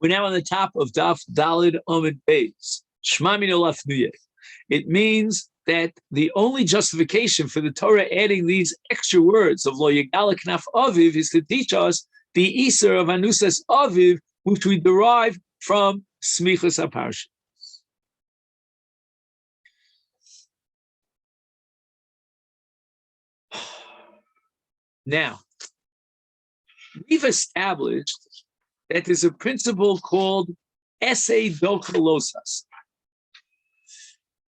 We're now on the top of Daf Dalid Omid Beis. Shema Mino Lafnuye. It means that the only justification for the Torah adding these extra words of Lo Yegala Knaf Aviv is to teach us the Iser of Anusas Aviv, which we derive from Smichas HaParsha. Now, we've established that there's a principle called Esei Dochalosas.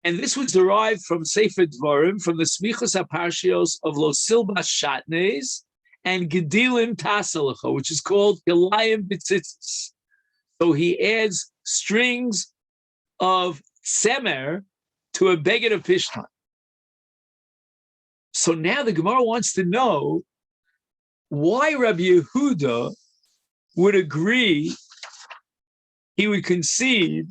And this was derived from Sefer Dvarim, from the Smichas HaParshios of Lo Silbas Shatnes and Gedilim Tasalacha, which is called Gelayim B'tzitzis. So he adds strings of Tzemer to a beged of Pishtan. So now the Gemara wants to know why Rabbi Yehuda would agree, he would concede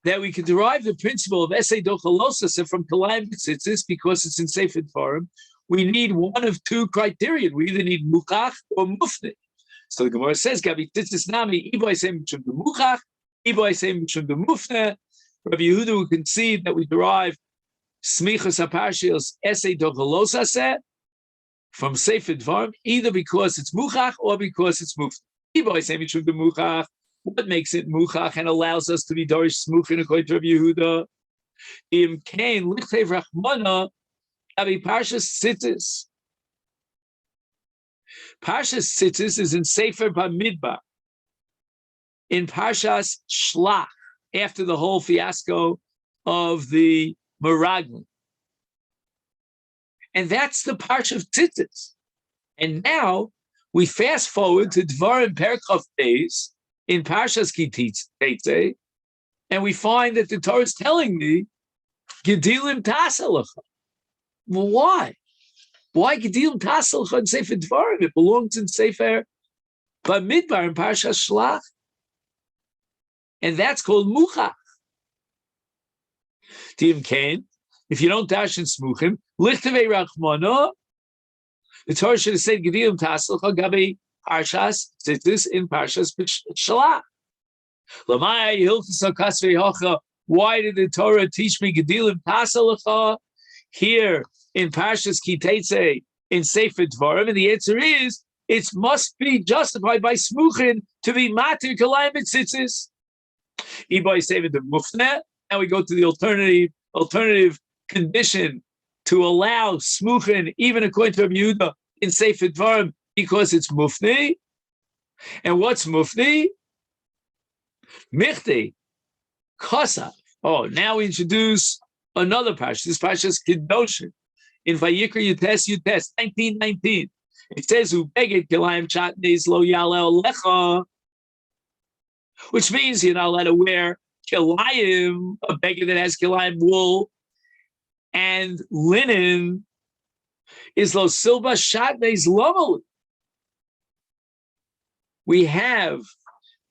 that we could derive the principle of Esei Dochalosas from Kalayim B'tzitzis because it's in Sefer Dvarim. We need one of two criteria. We either need Mukach or Mufne. So the Gemara says, Gabi Tzitzis Nami, Ibo Esei Mishum de Mukach, Ibo Esei Mishum de Mufne. Rabbi Yehuda would concede that we derive Smichas HaParshios Esei Dochalosas from Sefer Dvarim, either because it's Mukach or because it's Mufne. Ibo Esei Mishum de Mukach. What makes it muchach and allows us to be dorish smuchin according to Rabbi Yehuda? Im kain lichtev rachmana abi parshas tzitzis. Parshas tzitzis is in Sefer Bamidbar, in Parshas Shlach, after the whole fiasco of the Meraglim. And that's the Parsha of Tzitzis. And now we fast forward to Dvarim Perkov days, in Parshas Kititze, and we find that the Torah is telling me, Gedilim Tasalacha. Well, why? Why Gedilim Tasalacha in Sefer Dvarim? It belongs in Sefer Bamidbar in Parshas Shlach. And that's called Muchach. Tim Kain, if you don't dash in Smuchim, Lichtevei Rachmana, the Torah should have said Gedilim Tasalacha, Gabi Parshas Tzitzis in Parshas Shalach. Why did the Torah teach me Gedilim Tasalacha here in Parshas Kitetse in Sefer Dvarim? And the answer is, it must be justified by Smuchin to be Matir Kalayim Tzitzis. Ibai Sefer the Mufne, and we go to the alternative condition to allow Smuchin, even according to Rabbi Yehuda, in Sefer Dvarim, because it's mufni. And what's mufni? Michti, kosav. Oh, now we introduce another parsha. This parsha is Kedoshim. In Vayikra Yutes 19:19. It says, Ubeged Kilayim Chatnes Lo Yale Lecha, which means you're not allowed to wear Kilayim, a beged that has Kilayim wool, and linen is Lo Silba Shatnes Lomali. We have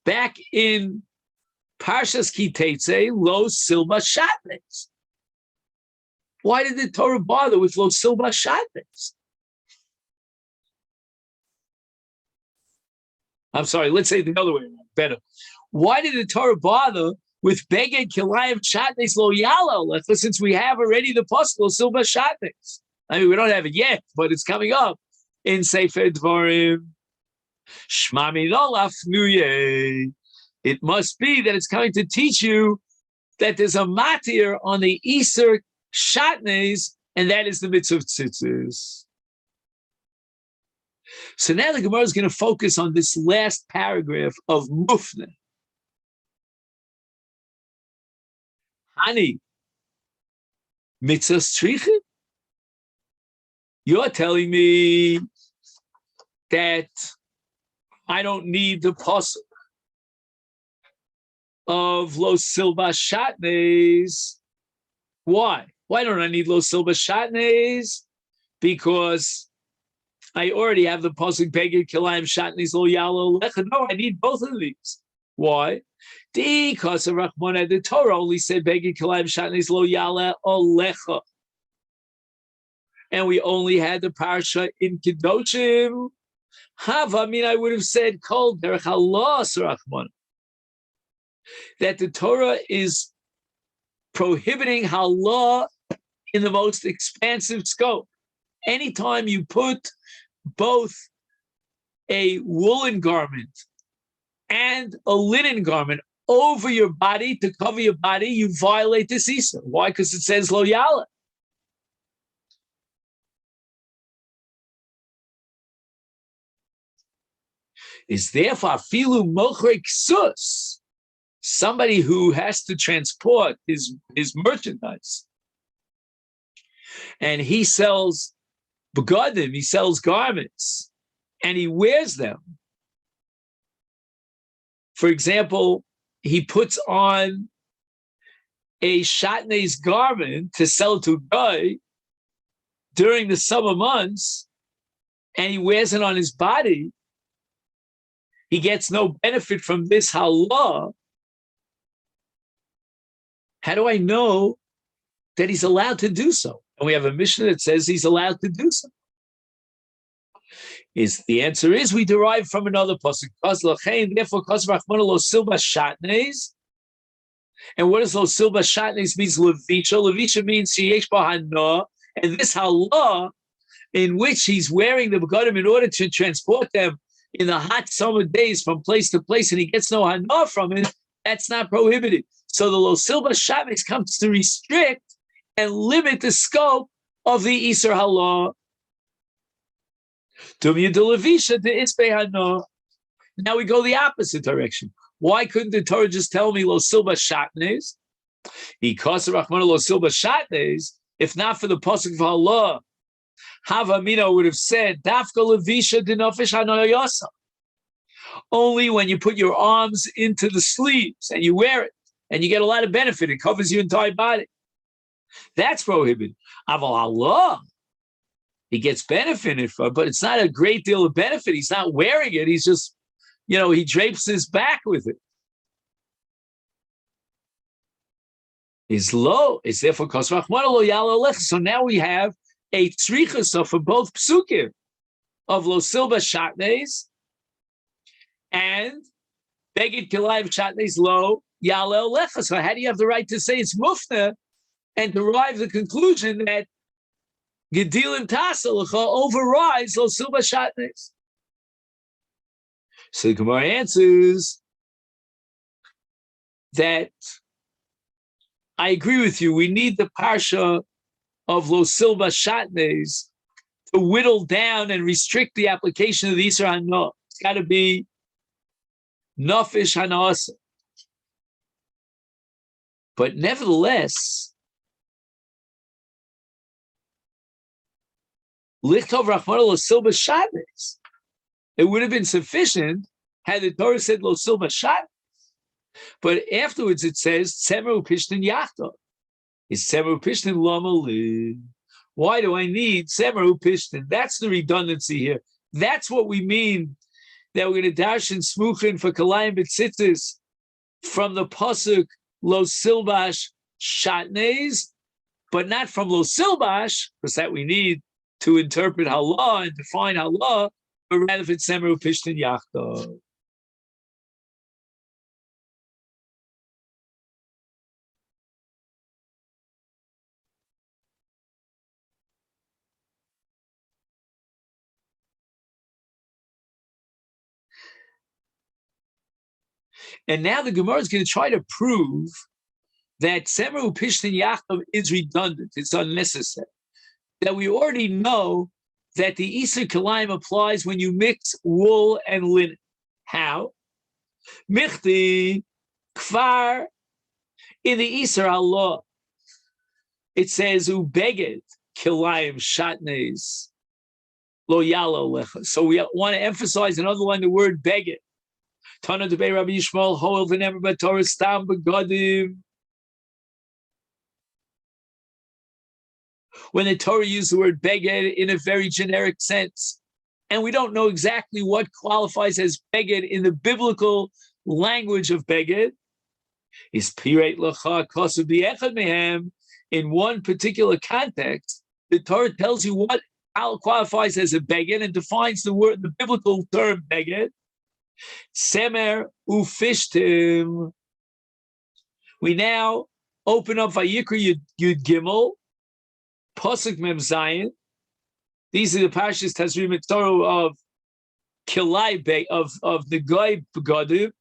back in Parshas Kitetse, Lo Silba Shatnes. Why did the Torah bother with Lo Silba Shatnes? I'm sorry, let's say it the other way around, better. Why did the Torah bother with Beged Kilayim Shatnes Lo Yala Lecha, since we have already the Pasuk Lo Silba Shatnes? I mean, we don't have it yet, but it's coming up in Sefer Dvarim. It must be that it's coming to teach you that there's a matir on the Iser Shatnes, and that is the mitzvah of tzitzis. So now the Gemara is going to focus on this last paragraph of Mufne. Hani, mitzvah strichim? You're telling me that I don't need the pasuk of Lo Silba Shatnes. Why? Why don't I need Lo Silba Shatnes? Because I already have the pasuk Beged Kilayim Shatnes Lo Yalo Lecha. No, I need both of these. Why? Because of Rachmana, the Torah only said Beged Kilayim Shatnes Lo Yala Olecha. And we only had the parsha in Kedoshim. I would have said Kol Derech Halos Rachman. that the Torah is prohibiting halah in the most expansive scope. Anytime you put both a woolen garment and a linen garment over your body to cover your body, you violate this Isur. Why? Because it says lo yala. Is therefore filu mochrei ksus, somebody who has to transport his merchandise, and he sells begadim, he sells garments, and he wears them. For example, he puts on a shatnez garment to sell to a guy during the summer months, and he wears it on his body. He gets no benefit from this halah. How do I know that he's allowed to do so? And we have a Mishnah that says he's allowed to do so. The answer is we derive from another pasuk. Therefore, lo silba shatnez. And what does lo silba shatnez means? Levicha. Levicha means sheyesh b'hana. And this halah, in which he's wearing the begadim in order to transport them in the hot summer days from place to place, and he gets no hana from it, that's not prohibited. So the lo silba shatnez comes to restrict and limit the scope of the Isur halah. Now we go the opposite direction. Why couldn't the Torah just tell me lo silba shatnez? Because lo silba shatnez, if not for the pasuk of halah, Havamina would have said dafka levisha denofish hanoyasa. Only when you put your arms into the sleeves and you wear it, and you get a lot of benefit, it covers your entire body. That's prohibited. Aval halah, he gets benefited from, but it's not a great deal of benefit. He's not wearing it. He's just, he drapes his back with it. Is low. Is therefore kosrach lo yala lech. So now we have a tzricha for both psukim of lo silba shatnez and beged kilayim shatnez lo yala lecha. So how do you have the right to say it's mufna and derive the conclusion that Gedilim Tasalacha overrides Lo Silba Shatnez? So the Gemara answers that I agree with you. We need the parsha of Lo Silba Shatnez to whittle down and restrict the application of the Isur Hana. It's got to be Nafish Hanasa. But nevertheless, Lichtov Rachmana Lo Silba Shatnez. It would have been sufficient had the Torah said Lo Silba Shatnez. But afterwards it says Tzemer Upishtin Yachta. Is Tzemer Upishtin Lama Lid? Why do I need Tzemer Upishtin? That's the redundancy here. That's what we mean that we're going to dash in Smuchin for Kalayim B'tzitzis from the pasuk Lo Silbash Shatnez, but not from Lo Silbash, because that we need to interpret halah and define halah, but rather if it's Tzemer Upishtin Yachta. And now the Gemara is going to try to prove that Tzemer Upishtin Yachta is redundant, it's unnecessary. That we already know that the Isur Kalayim applies when you mix wool and linen. How? Michti Kfar in the Isur Allah. It says Ubeged Kalayim Shatnez Lo Yalo Lecha. So we want to emphasize and underline the word Beged. Tana Debei Rabbi Yishmael Hoel V'Nemer B'Torah Stam B'Gadim. When the Torah used the word beged in a very generic sense, and we don't know exactly what qualifies as beged in the biblical language of beged, is pirate lacha kosav b'echad mehem. In one particular context, the Torah tells you what qualifies as a beged and defines the biblical term beged. Semer ufishtim. We now open up Vayikra Yud Gimel, Pasuk Mem Zayin. These are the Parshas Tazrim Torah of Kilai of Negai Begadim,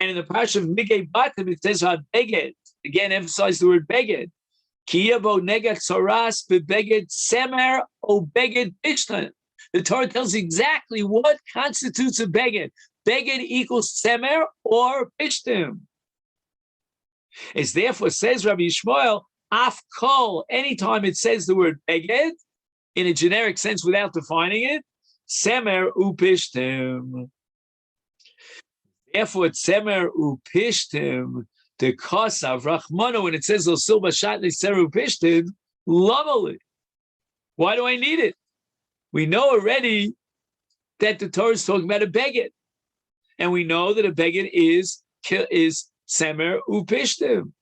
and in the Parsha of Nigei Batim it says Beged. Again, emphasize the word Beged. Kiyabo Neged Soras Beged Semer O Beged Pishtan. The Torah tells exactly what constitutes a Beged. Beged equals Semer or Pishtim. It's therefore, says Rabbi Yishmael, Af Kol, anytime it says the word Beged, in a generic sense without defining it, Semer Upishtim. Therefore, Semer Upishtim, the Kosav, Rachmana, when it says Osil Bashatli Semer Upishtim, Lamali. Why do I need it? We know already that the Torah is talking about a Beged. And we know that a Beged is Semer Upishtim.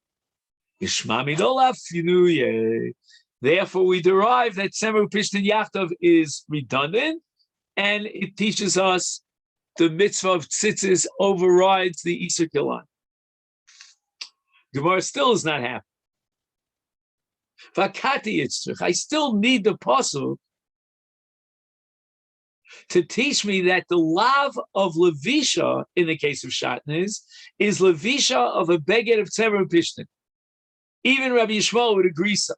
Therefore, we derive that Semer Upishtim Yachtov is redundant, and it teaches us the mitzvah of tzitzis overrides the Isur Kilan. Gemara still is not happy. Vakati Yitzchak, I still need the pasuk to teach me that the lav of levisha, in the case of shatnez, is levisha of a beged of Semer Upishtim. Even Rabbi Yishmael would agree so.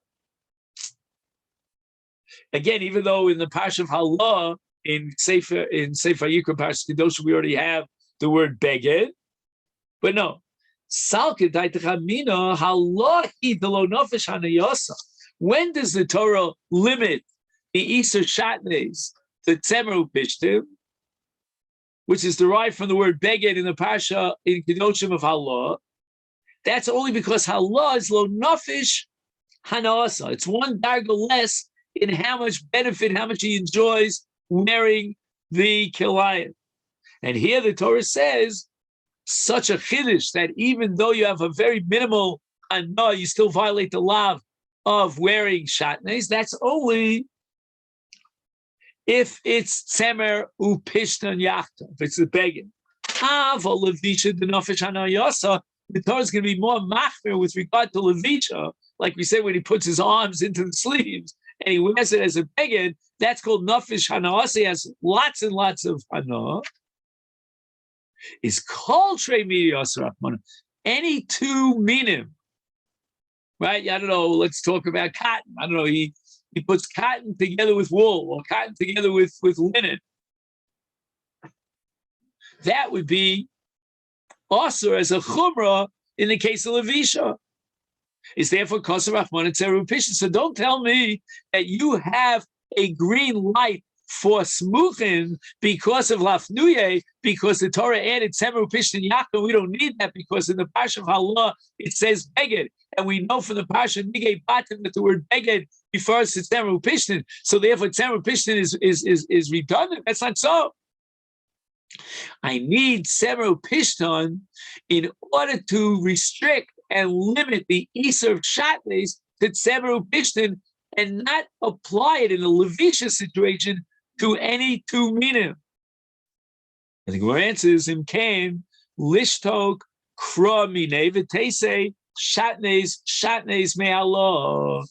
Again, even though in the Parsha of Halah, in Sefer Yikra Parsha Kedosh, we already have the word beged, but no. When does the Torah limit the Isur Shatnez to Tzemer Upishtim, which is derived from the word beged in the Parsha in Kedoshim of Halah? That's only because Halah is lo nafish hanasa. It's one darga less in how much benefit, how much he enjoys wearing the kilayim. And here the Torah says such a chiddush that even though you have a very minimal hana, you still violate the law of wearing shatnez. That's only if it's tzemer upishtan yachta, if it's the beged. Ava levisha denafish hanayasa. The Torah is going to be more machmir with regard to levisha, like we said when he puts his arms into the sleeves and he wears it as a beged. That's called nafish hana'asa. He has lots and lots of hana. Is kol trei midiyos rachmana. Any two minim, right? I don't know. Let's talk about cotton. I don't know. He puts cotton together with wool or cotton together with linen. That would be also as a chumrah in the case of levisha. It's therefore koser rachman and tzeru pishin. So don't tell me that you have a green light for smuchin because of lafnuye, because the Torah added tzeru pishin yaakov. We don't need that because in the Parsha of Halah it says beged, and we know from the Parsha Nigei Batim that the word beged refers to tzeru pishin. So therefore tzeru pishin is redundant. That's not so. I need Semer Pishton in order to restrict and limit the Isur of Shatnez to Semer Pishton and not apply it in a levisha situation to any two minim. And the Gemara answers, Im Kain, Lishtok, Kra Mine, V'Teisei, Shatnez Me'Allah.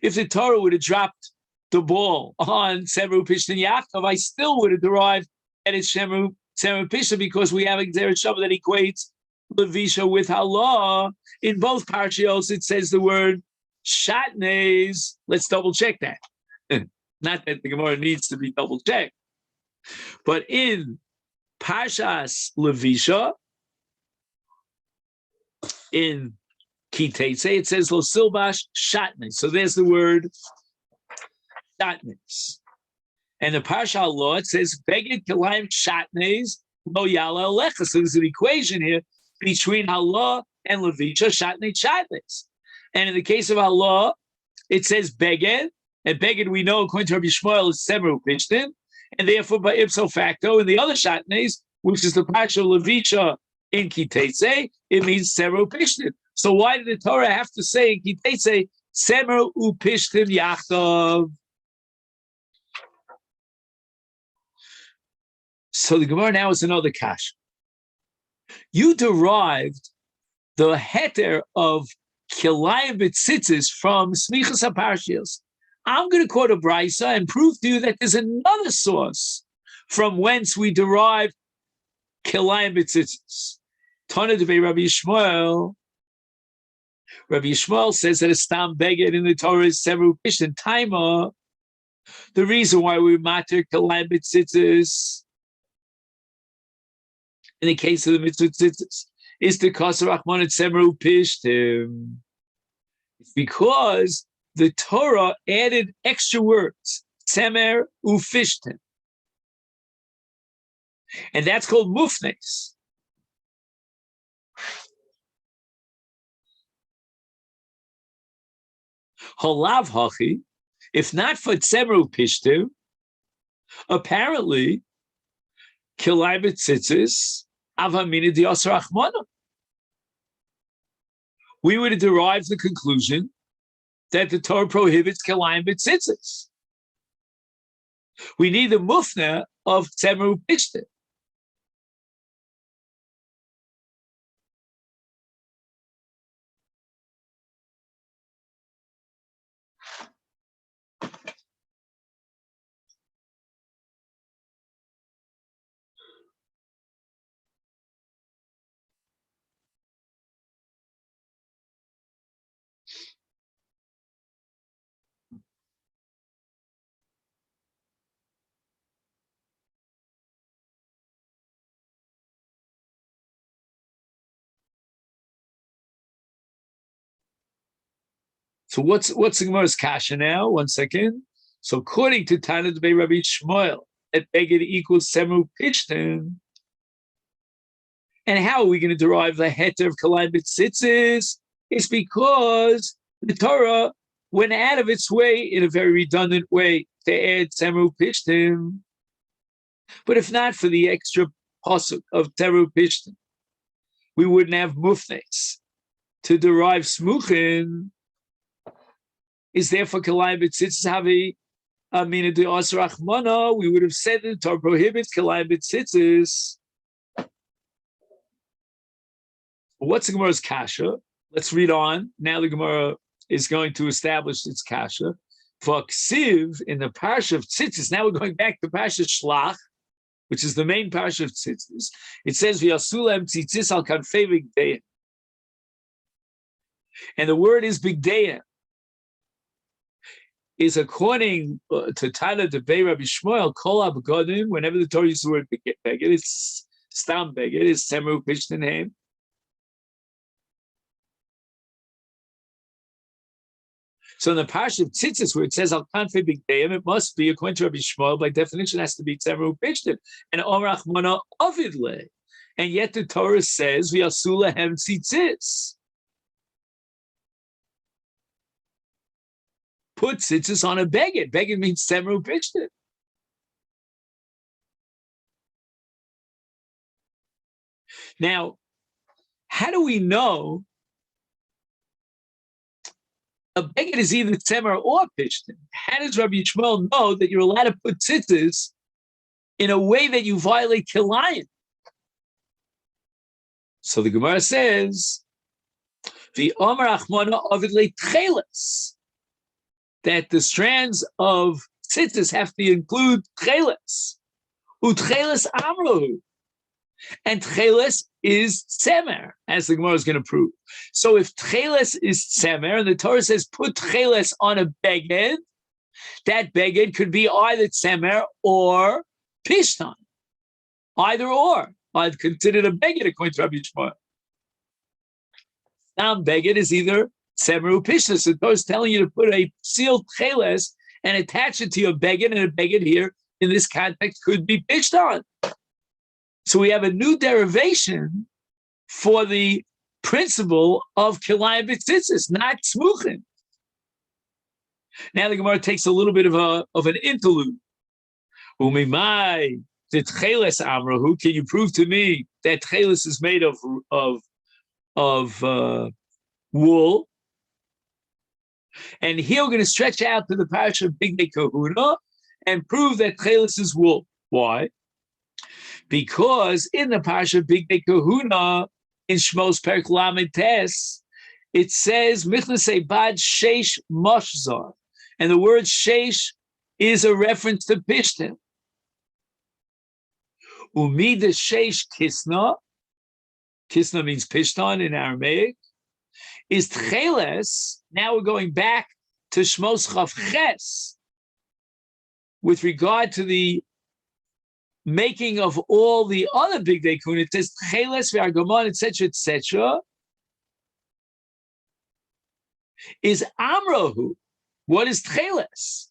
If the Torah would have dropped the ball on Semer Pishton Yaakov, I still would have derived and it's Semer Pisha because we have a Gzeret Shabbat that equates Levisha with Halah. In both Parshios, it says the word Shatnez. Let's double check that. Not that the Gemara needs to be double checked. But in Parshas Levisha, in Kitetse, it says Lo Silbash Shatnez. So there's the word Shatnez. And the Parsha Law, it says, Beged Kilayim Shatnez Lo Yala Alecha. So there's an equation here between Halah and Levisha, Shatnez. And in the case of Halah, it says Beged, and Beged we know, according to Rabbi Yishmael, is Semer Upishtin, and therefore by ipso facto, in the other Shatnez, which is the Parsha Levisha in Kitetse, it means Semer Upishtin. So why did the Torah have to say in Kitetse, Semer Upishtin Yachtav? So the Gemara now is another kash. You derived the heter of kilayim b'tzitzis from smichas haparshios, I'm going to quote a brisa and prove to you that there's another source from whence we derive kilayim b'tzitzis. Tana debei Rabbi Yishmael. Rabbi Yishmael says that a stam beged in the Torah is several pishin taima. The reason why we matter kilayim b'tzitzis in the case of the mitzvah tzitzis is the kasser achman et several pishtim. It's because the Torah added extra words, tzemer ufishtim, and that's called mufnes. Halav hachi, if not for tzemer ufishtim, apparently kilayim b'tzitzis avamina di'asar achmana. We would derive the conclusion that the Torah prohibits kilayim b'tzitzis. We need the mufna of tzemer upishtim. So what's the Gemara's kasha now? 1 second. So according to Tana Debei Rabbi Shmuel, that beged equals tzemer upishtim. And how are we going to derive the heter of kilayim b'tzitzis? It's because the Torah went out of its way in a very redundant way to add tzemer upishtim. But if not for the extra pasuk of tzemer upishtim, we wouldn't have mufnes to derive smuchin. Is therefore kilayim b'tzitzis havi amina di'asar achmana? We would have said that the Torah prohibits kilayim b'tzitzis. What's the Gemara's kasha? Let's read on. Now the Gemara is going to establish its kasha. For ksiv in the parsha of tzitzis. Now we're going back to parsha shlach, which is the main parsha of tzitzis. It says v'yasulem tzitzis al kanfei bigdeim, and the word is bigdeim. Is according to Tana Debei Rabbi Shmuel, kol ha-begodim, whenever the Torah uses the word beged, it's stam beged, it's tzemer upishtim name. So in the parsha of tzitzis, where it says al kanfei bigdeim, it must be, according to Rabbi Shmuel, by definition, has to be tzemer upishtim, and omer achmana ovid le. And yet the Torah says v'yasu lehem tzitzis. Put tzitzis on a beged. Beged means tzemer upishtim. Now, how do we know a beged is either tzemer or pishtim? How does Rabbi Yishmael know that you're allowed to put tzitzis in a way that you violate kilayim? So the Gemara says, the Omer Achmana Ovid le'tcheles, that the strands of tzitzis have to include tcheles. Utcheles amrohu. And tcheles is tzemer, as the Gemara is going to prove. So if tcheles is tzemer, and the Torah says put tcheles on a beged, that beged could be either tzemer or pishtan. Either or. I'd consider a beged according to Rabbi Yishmael. Now beged is either tzemer or pishtan. So the Torah is telling you to put a sealed tcheles and attach it to your beged, and a beged here in this context could be pishtan. So we have a new derivation for the principle of kilayim b'tzitzis, not smuchin. Now the Gemara takes a little bit of an interlude. Umimai the tcheles amrahu. Can you prove to me that tcheles is made of wool? And here we're going to stretch out to the parasha of Bigdei Kahuna and prove that tcheles is wool. Why? Because in the parasha of Bigdei Kahuna, in Shmos Perek Lamed Tes, it says Michnasei Bad Sheish Moshzor, and the word Sheish is a reference to Pishtim. Umida Sheish Kisna. Kisna means Pishtan in Aramaic. Is Tcheles. Now we're going back to Shmos Chav Ches with regard to the making of all the other big day kun. It says Tcheles v'Argamon, etc., is Amrahu. What is Tcheles?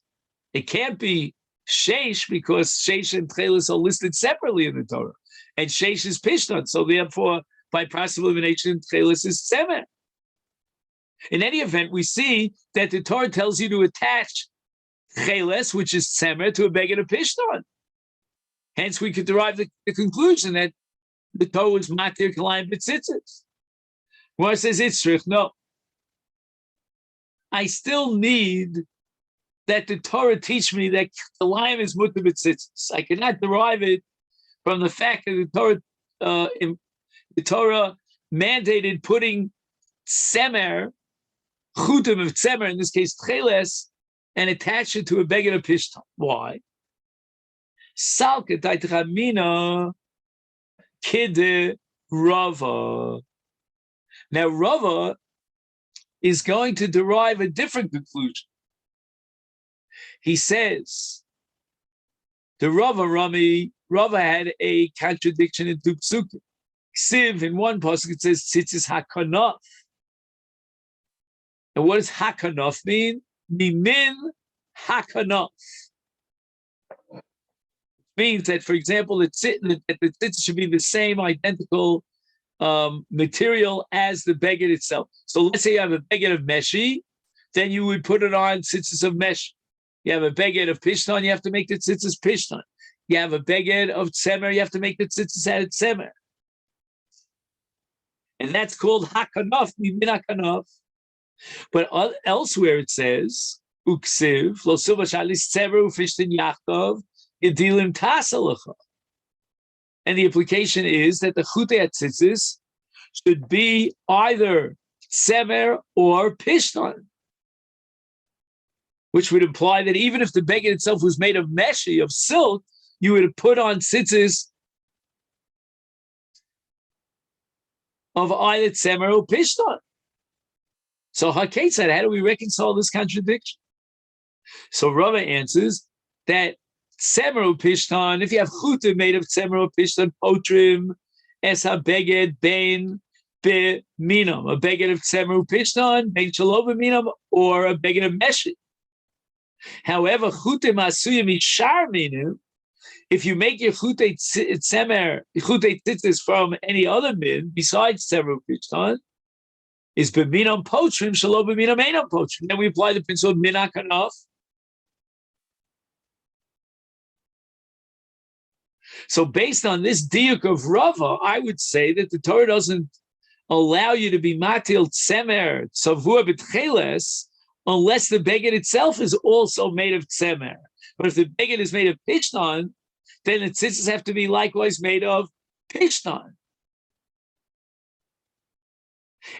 It can't be Sheish because Sheish and Tcheles are listed separately in the Torah, and Sheish is Pishtan. So therefore, by process of elimination, Tcheles is Tzemer. In any event, we see that the Torah tells you to attach Tcheles, which is Tzemer, to a beged of Pishtan. Hence, we could derive the conclusion that the Torah was Matir Kalayim B'tzitzis. When it says Itzrich, no. I still need that the Torah teach me that Kalayim is Mutar B'tzitzis. I cannot derive it from the fact that the Torah mandated putting Tzemer, Chutim of Tzemer, in this case Tcheles, and attach it to a beged of Pishtan. Why? Salke Taitramina Kide Rava. Now Rava is going to derive a different conclusion. He says the Rava had a contradiction in two psukim. Siv, in one pasuk it says tzitzis hakanaf. And what does hakanaf mean? Mimin hakanaf. Means that, for example, that the tzitzis should be the same identical material as the beged itself. So let's say you have a beged of meshi, then you would put it on tzitzis of mesh. You have a beged of pishtan, you have to make the tzitzis pishtan. You have a beged of tzemer, you have to make the tzitzis out of tzemer. And that's called hakanaf, mimin hakanaf. But elsewhere it says, uksiv, lo silva shalis tzemer ufishtin yachtav, yedilim tasalacha. And the implication is that the chutei tzitzis should be either tzemer or pishtan, which would imply that even if the beged itself was made of meshi, of silk, you would have put on tzitzis of either tzemer or pishtan. So Hakei said, how do we reconcile this contradiction? So Rava answers that tzemer or pishtan, if you have chutim made of tzemer or pishtan, potrim, es ha-beged bein be-minam, a beged of tzemer or pishtan, bein shalom be-minam, or a beged of meshi. However, chutim asuyim ishar minam, if you make your chutei tzemer, chutei tzitzis from any other min besides tzemer or pishtan, is be-minam potrim, shalom be-minam einam potrim. Then we apply the principle of min hakanaf. So based on this diuk of Rava, I would say that the Torah doesn't allow you to be matil tzemer tzavua b'tcheles unless the beged itself is also made of tzemer. But if the beged is made of pishtan, then the tzitzis have to be likewise made of pishtan.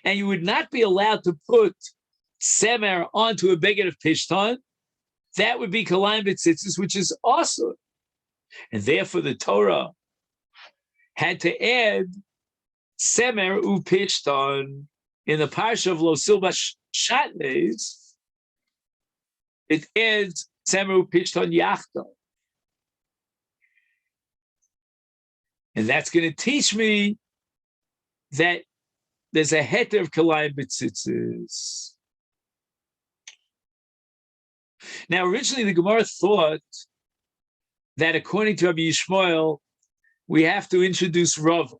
And you would not be allowed to put tzemer onto a beged of pishtan. That would be kalayim b'tzitzis, which is awesome. And therefore the Torah had to add tzemer upishtan in the parsha of Lo Silva Shatnes. It adds tzemer upishtan yachta, and that's going to teach me that there's a heter of kalayim b'tzitzis. Now, originally the Gemara thought that according to Rabbi Yishmael, we have to introduce Rav.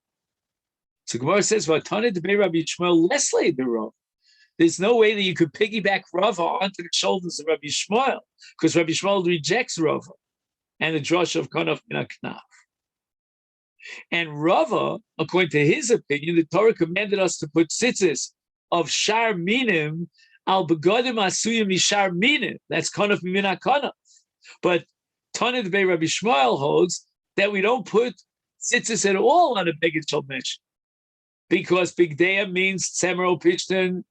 So Gemara says, "Vatana debei Rabbi Yishmael lesle the Rav." There's no way that you could piggyback Rav onto the shoulders of Rabbi Yishmael, because Rabbi Yishmael rejects Rav and the drush of Kanaf min Knaf. And Rava, according to his opinion, the Torah commanded us to put tzitzis of shar minim al begodim asuyim mishar minim. That's Kanaf min Kanaf. But Tana debei Rabbi Yishmael holds that we don't put tzitzis at all on a beged shel mesh. because bigdeya means tzemer pishtan,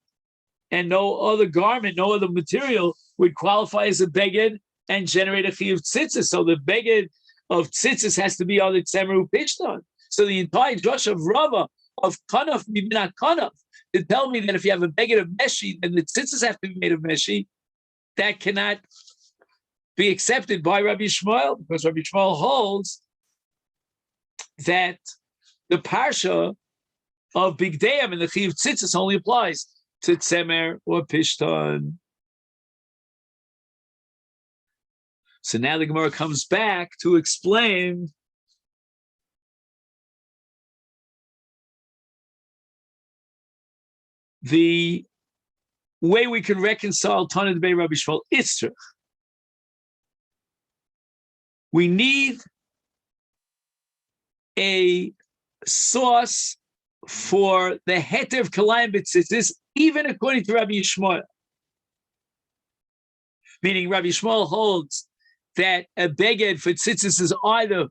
and no other garment, no other material would qualify as a beged and generate a chiyuv tzitzis. So the beged of tzitzis has to be on the tzemer pishtan. So the entire drush of Rava of kanaf mimina kanaf to tell me that if you have a beged of meshi, then the tzitzis have to be made of meshi, that cannot be accepted by Rabbi Shmuel, because Rabbi Shmuel holds that the parsha of bigdeim and the chiyuv tzitzis only applies to tzemer or pishtan. So now the Gemara comes back to explain the way we can reconcile Tana Debei Rabbi Shmuel Itzrach. We need a source for the heter of kalayim b'tzitzis, even according to Rabbi Yishmael. Meaning Rabbi Yishmael holds that a beged for tzitzis is either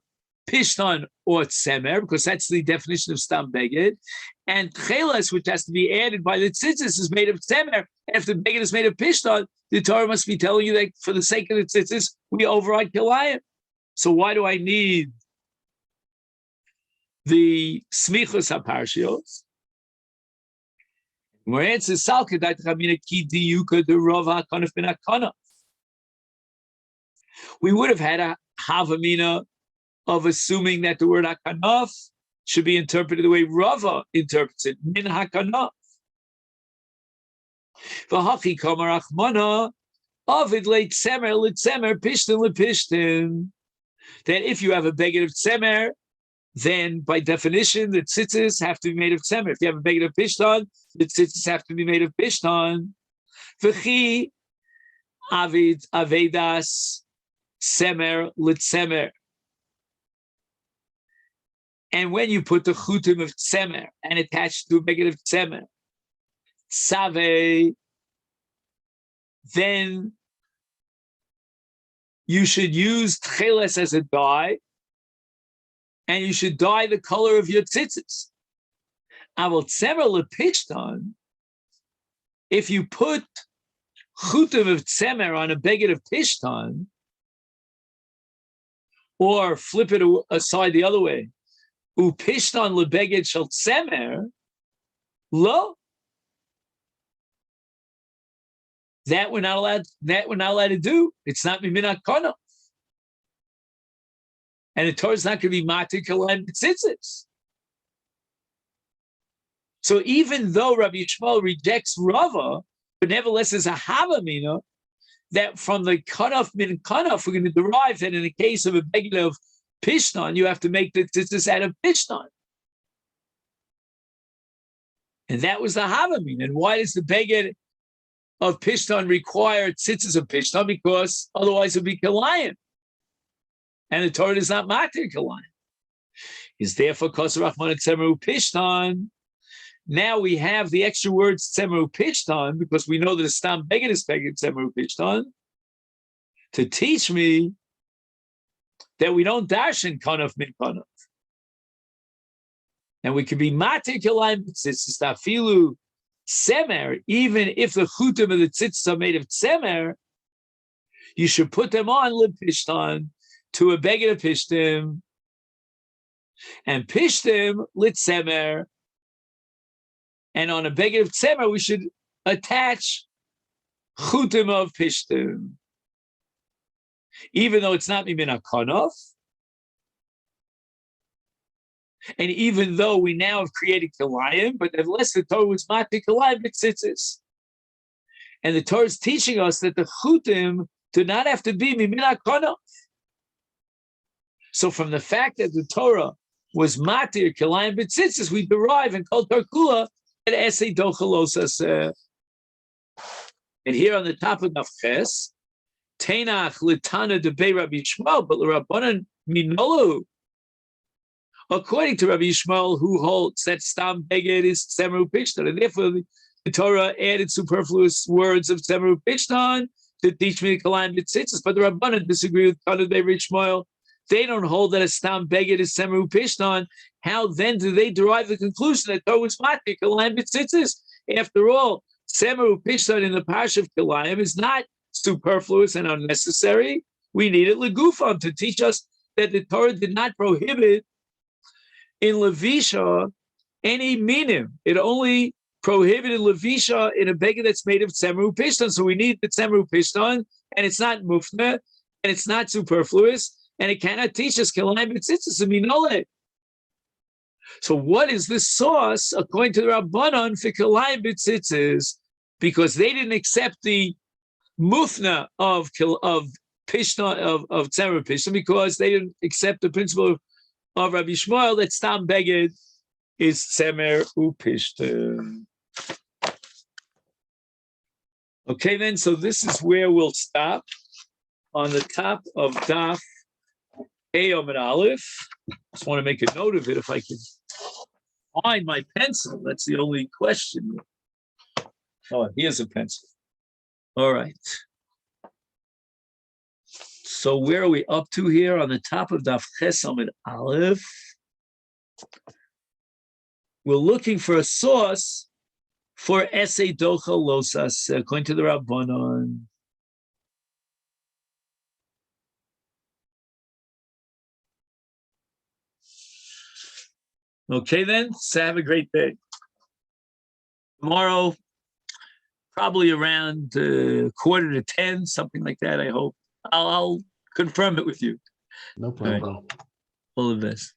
pishtan or tzemer, because that's the definition of stam beged, and chelas, which has to be added by the tzitzis, is made of tzemer. If the beged is made of pishtan, the Torah must be telling you that for the sake of the tzitzis, we override kalayim. So why do I need the smichos haparshios? More answer salka that chamina ki diyuka the rov hakanaf ben hakanaf. We would have had a havamina of assuming that the word hakanaf should be interpreted the way Rava interprets it, min hakanaf. V'hachi kamar achmana avid leit tzemer l'tzemer pishtin l'pishtin. That if you have a beged of tzemer, then by definition the tzitzis have to be made of tzemer. If you have a beged of pishtan, the tzitzis have to be made of pishtan. V'chi avid avedas tzemer l'tzemer. And when you put the chutim of tzemer and attach to a beged of tzemer, tzave, then you should use tcheles as a dye, and you should dye the color of your tzitzis. Aval tzemer lepishtan, if you put chutim of tzemer on a beged of pishtan, or flip it aside the other way, upishtan lebeged shel tzemer, lo. That we're not allowed. That we're not allowed to do. It's not miminat kana, and the Torah is not going to be matir kalayim b'tzitzis. So even though Rabbi Yishmael rejects Rava, but nevertheless there's a havamina that from the kanaf min kanaf we're going to derive that in the case of a beged of pishtan, you have to make the tzitzis out of pishtan, and that was the havamina. And why does the beged of pishtan require tzitzis of pishtan? Because otherwise it would be kalayim, and the Torah is not matir kalayim. Is therefore kosar rachman tzemeru pishtan. Now we have the extra words tzemeru pishtan because we know that a stam beged is beged tzemeru pishtan to teach me that we don't darshan kanaf min kanaf, and we can be matir kalayim tzitzis tafilu tzemer, even if the chutim of the tzitzis are made of tzemer, you should put them on lepishtan to a beged of pishtim, and pishtim litzemer, and on a beged of tzemer we should attach chutim of pishtim, even though it's not mimin hakanaf, and even though we now have created kalayim, but unless the Torah was matir kalayim b'tzitzis, and the Torah is teaching us that the chutim do not have to be mimin hakanaf. So from the fact that the Torah was matir kalayim b'tzitzis, we derive and kol tarkula that esei dochalosas. And here on the top of Daf Ches, Tenach litana debei Rabbi Yishmael, but l'Rabbanan minolu. According to Rabbi Yishmael, who holds that stam beged is tzemeru pishtan, and therefore the Torah added superfluous words of tzemeru pishtan to teach me kalayim b'tzitzis. But the Rabbanan disagree with Tana Debei Rabbi Yishmael they don't hold that a stam beged is semer upishtan. How then do they derive the conclusion that Torah was matik kalayim b'tzitzis? After all, semer upishtan in the parsha of Kilayim is not superfluous and unnecessary. We need it legufam to teach us that the Torah did not prohibit in Levisha any minim. It only prohibited Levisha in a beged that's made of tzemer upishtan. So we need the tzemer upishtan, and it's not mufna, and it's not superfluous, and it cannot teach us kilayim b'tzitzis and minole. So what is the source, according to the Rabbanon, for kilayim b'tzitzis? Because they didn't accept the mufna of pishna of tzemer pishna, because they didn't accept the principle of Rabbi Shmuel that stam beged is tzemer upishtan. Okay, then, so this is where we'll stop on the top of Daf Eyom and Aleph. Just want to make a note of it if I can find my pencil. That's the only question. Oh, here's a pencil. All right. So where are we up to here on the top of Daf Chesam and Aleph? We're looking for a source for Esei Docha Losas, according to the Rabbanon. Okay, then, so have a great day. Tomorrow, probably around 9:45, something like that, I hope. I'll confirm it with you. No problem. All right. All the best.